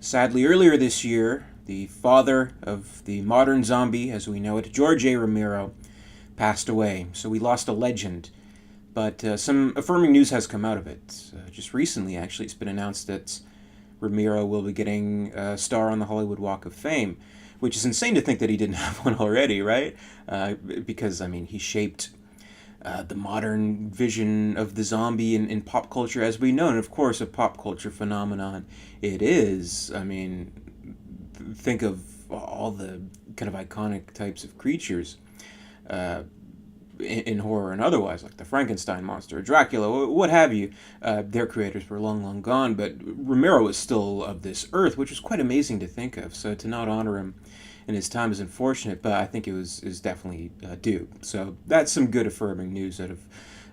Sadly, earlier this year, the father of the modern zombie, as we know it, George A. Romero, passed away. So we lost a legend. But some affirming news has come out of it. Just recently, actually, it's been announced that Romero will be getting a star on the Hollywood Walk of Fame, which is insane to think that he didn't have one already, right? Because, I mean, he shaped the modern vision of the zombie in pop culture as we know. And of course, a pop culture phenomenon it is. I mean, think of all the kind of iconic types of creatures uh, in horror and otherwise, like the Frankenstein monster, Dracula, what have you. Their creators were long, long gone, but Romero is still of this earth, which is quite amazing to think of. So to not honor him in his time is unfortunate, but I think it was is definitely due. So that's some good affirming news out of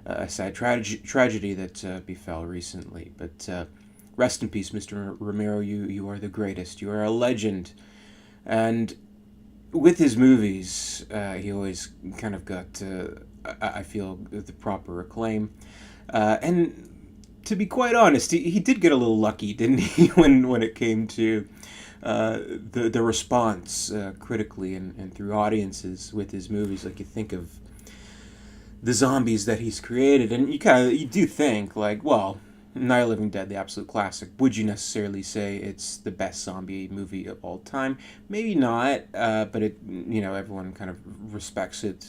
a sad tragedy that befell recently. But rest in peace, Mr. Romero. You are the greatest. You are a legend, and with his movies, he always kind of got, I feel, the proper acclaim. And to be quite honest, he did get a little lucky, didn't he, when it came to the response critically and through audiences with his movies. Like you think of the zombies that he's created, and you do think like, well, Night of the Living Dead, the absolute classic. Would you necessarily say it's the best zombie movie of all time? Maybe not, but everyone kind of respects it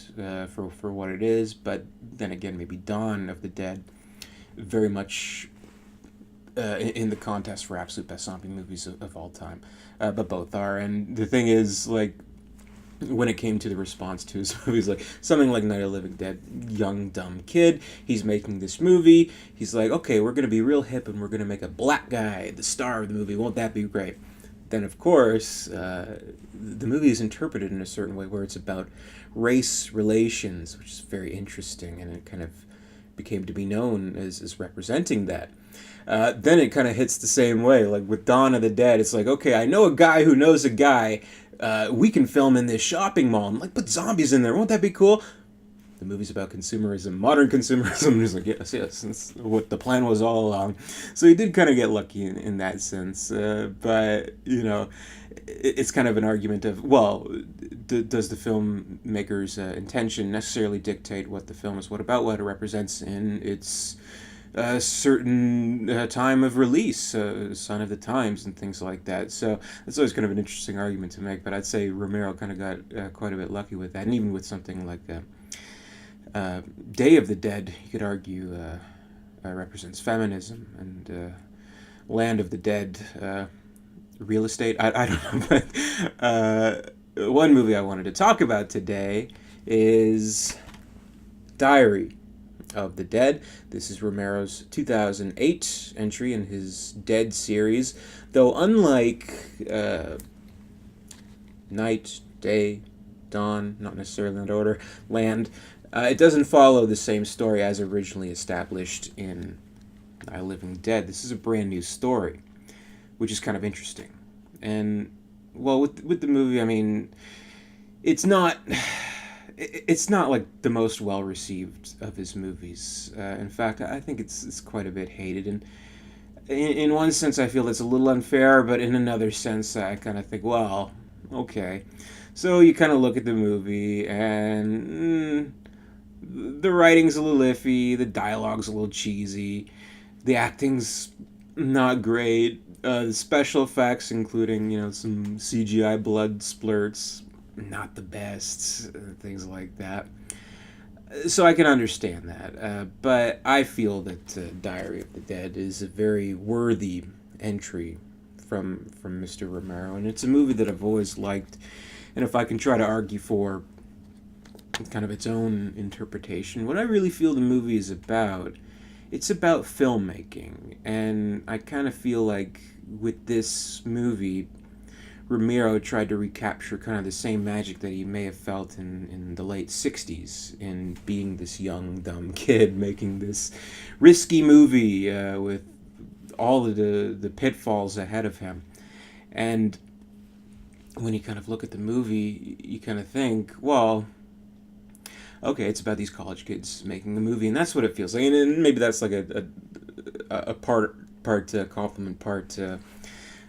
for what it is. But then again, maybe Dawn of the Dead, very much in the contest for absolute best zombie movies of all time. But both are, and the thing is, like, when it came to the response to his movies, like something like Night of the Living Dead, young dumb kid, he's making this movie, he's like, okay, we're gonna be real hip and we're gonna make a black guy the star of the movie, won't that be great? Then of course the movie is interpreted in a certain way where it's about race relations, which is very interesting, and it kind of became to be known as representing that. Then it kind of hits the same way, like with Dawn of the Dead. It's like, okay, I know a guy who knows a guy. We can film in this shopping mall. I'm like, put zombies in there. Won't that be cool? The movie's about consumerism, modern consumerism. He's like, yes, that's what the plan was all along. So he did kind of get lucky in that sense. But, it's kind of an argument of, well, does the filmmaker's intention necessarily dictate what the film is what it represents in its a certain time of release, sign of the times, and things like that. So that's always kind of an interesting argument to make. But I'd say Romero kind of got quite a bit lucky with that, and even with something like Day of the Dead, you could argue represents feminism, and Land of the Dead, real estate. I don't know, but one movie I wanted to talk about today is Diary of the Dead. This is Romero's 2008 entry in his Dead series, though unlike Night, Day, Dawn, not necessarily in that order, Land, it doesn't follow the same story as originally established in Night of the Living Dead. This is a brand new story, which is kind of interesting. And, well, with the movie, I mean, it's not like the most well received of his movies. In fact, I think it's quite a bit hated, and in one sense, I feel that's a little unfair. But in another sense, I kind of think, well, okay. So you kind of look at the movie, and the writing's a little iffy, the dialogue's a little cheesy, the acting's not great. The special effects, including some CGI blood splurts, not the best, things like that. So I can understand that, but I feel that Diary of the Dead is a very worthy entry from Mr. Romero, and it's a movie that I've always liked. And if I can try to argue for kind of its own interpretation, what I really feel the movie is about, it's about filmmaking, and I kind of feel like with this movie, Romero tried to recapture kind of the same magic that he may have felt in the late 60s in being this young, dumb kid making this risky movie with all of the pitfalls ahead of him. And when you kind of look at the movie, you kind of think, well, okay, it's about these college kids making a movie, and that's what it feels like. And maybe that's like a part compliment, part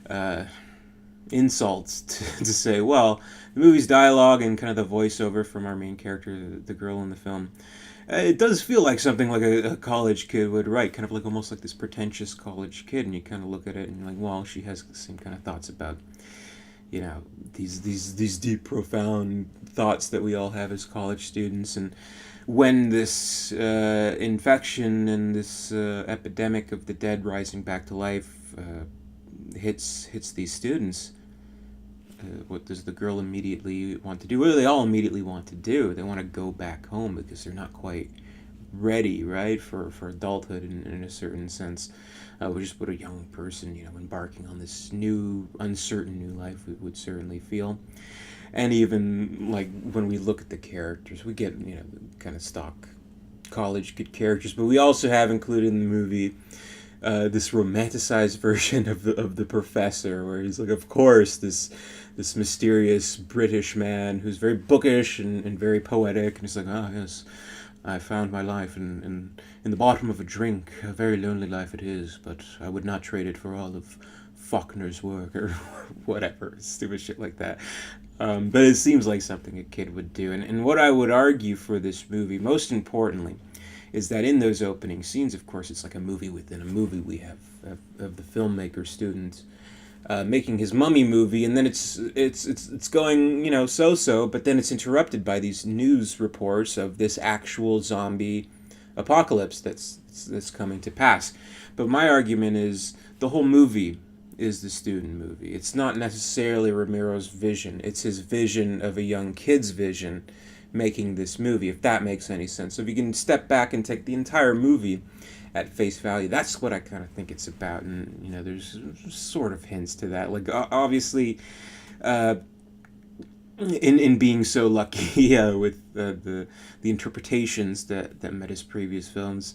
uh, insults to say, well, the movie's dialogue and kind of the voiceover from our main character, the girl in the film, it does feel like something like a college kid would write, kind of like almost like this pretentious college kid, and you kind of look at it and you're like, well, she has the same kind of thoughts about, these deep, profound thoughts that we all have as college students. And when this infection and this epidemic of the dead rising back to life hits these students, what does the girl immediately want to do? What do they all immediately want to do? They want to go back home because they're not quite ready, right, for adulthood in a certain sense, which is what a young person, embarking on this new, uncertain new life would certainly feel. And even like when we look at the characters, we get kind of stock college kid characters, but we also have included in the movie this romanticized version of the professor, where he's like, of course, this mysterious British man who's very bookish and very poetic, and he's like, ah, yes, I found my life in the bottom of a drink. A very lonely life it is, but I would not trade it for all of Faulkner's work, or whatever, stupid shit like that. But it seems like something a kid would do. And what I would argue for this movie, most importantly, is that in those opening scenes, of course, it's like a movie within a movie. We have of the filmmaker student making his mummy movie, and then it's going so-so, but then it's interrupted by these news reports of this actual zombie apocalypse that's coming to pass. But my argument is the whole movie is the student movie. It's not necessarily Romero's vision. It's his vision of a young kid's vision making this movie, if that makes any sense. So if you can step back and take the entire movie at face value, that's what I kind of think it's about. And there's sort of hints to that, like obviously in being so lucky with the interpretations that met his previous films.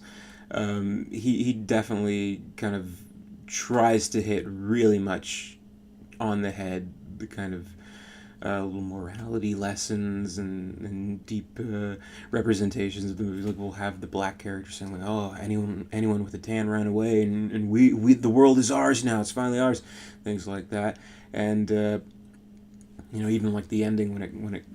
He definitely kind of tries to hit really much on the head the kind of little morality lessons and deep representations of the movie. Like we'll have the black character saying like, "Oh, anyone with a tan ran away, and we the world is ours now. It's finally ours." Things like that, and even like the ending when it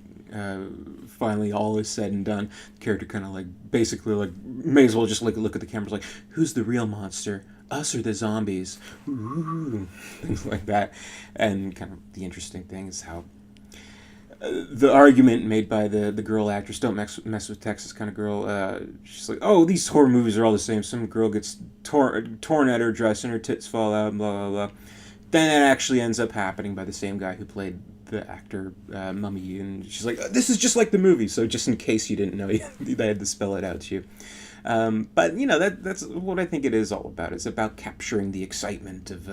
finally all is said and done, the character kind of like basically like may as well just look at the cameras like, "Who's the real monster? Us or the zombies?" Ooh, things like that. And kind of the interesting thing is how the argument made by the girl actress, don't mess with Texas kind of girl, she's like, oh, these horror movies are all the same. Some girl gets torn at her dress and her tits fall out, blah, blah, blah. Then it actually ends up happening by the same guy who played the actor Mummy, and she's like, this is just like the movie. So just in case you didn't know, they had to spell it out to you. But that's what I think it is all about. It's about capturing the excitement of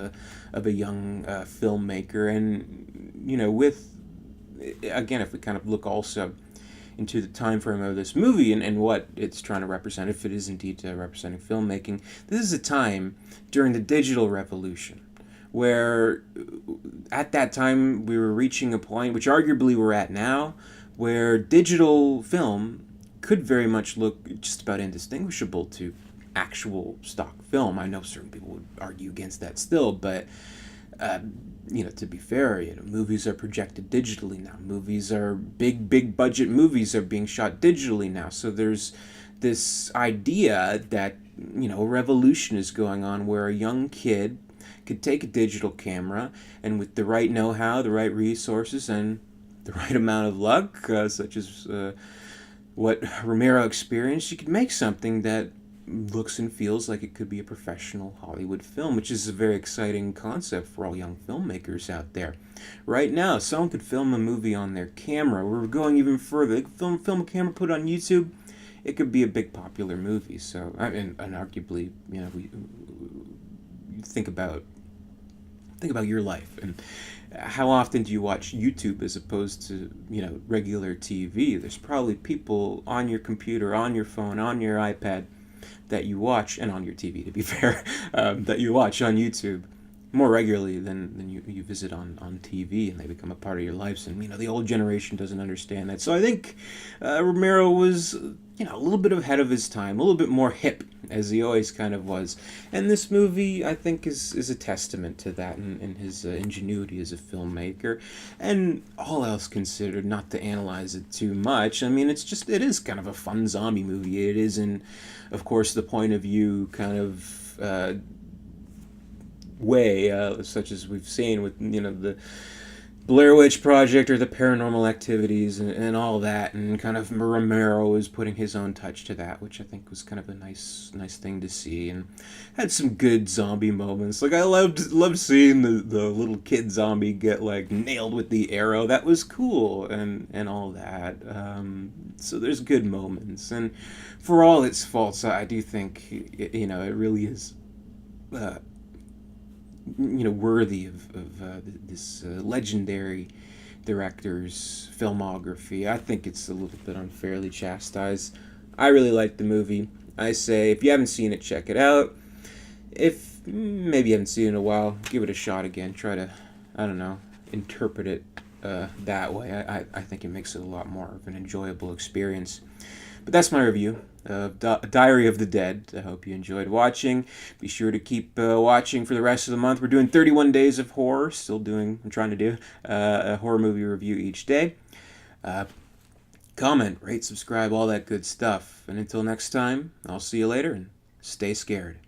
a young filmmaker, and with, again, if we kind of look also into the time frame of this movie and what it's trying to represent, if it is indeed representing filmmaking, this is a time during the digital revolution where at that time we were reaching a point, which arguably we're at now, where digital film could very much look just about indistinguishable to actual stock film. I know certain people would argue against that still, but to be fair, movies are projected digitally now. Movies are big budget movies are being shot digitally now. So there's this idea that, a revolution is going on where a young kid could take a digital camera and with the right know-how, the right resources, and the right amount of luck, such as what Romero experienced, you could make something that looks and feels like it could be a professional Hollywood film, which is a very exciting concept for all young filmmakers out there. Right now, someone could film a movie on their camera. We're going even further. They could film a camera, put it on YouTube. It could be a big popular movie. So, and arguably, we think about your life and how often do you watch YouTube as opposed to regular TV? There's probably people on your computer, on your phone, on your iPad that you watch, and on your TV, to be fair, that you watch on YouTube more regularly than you visit on TV, and they become a part of your lives. And the old generation doesn't understand that. So I think Romero was a little bit ahead of his time, a little bit more hip as he always kind of was. And this movie, I think, is a testament to that and his ingenuity as a filmmaker. And all else considered, not to analyze it too much, I mean, it is kind of a fun zombie movie. It is in, of course, the point of view kind of way, such as we've seen with, the Blair Witch Project or the Paranormal Activities and all that, and kind of Romero is putting his own touch to that, which I think was kind of a nice thing to see, and had some good zombie moments. Like I loved seeing the little kid zombie get like nailed with the arrow. That was cool, and all that. So there's good moments, and for all its faults, I do think it really is. Worthy of this legendary director's filmography. I think it's a little bit unfairly chastised. I really like the movie. I say, if you haven't seen it, check it out. If maybe you haven't seen it in a while, give it a shot again. Try to, I don't know, interpret it that way. I think it makes it a lot more of an enjoyable experience. But that's my review of Diary of the Dead. I hope you enjoyed watching. Be sure to keep watching for the rest of the month. We're doing 31 days of horror. I'm trying to do a horror movie review each day. Comment, rate, subscribe, all that good stuff. And until next time, I'll see you later, and stay scared.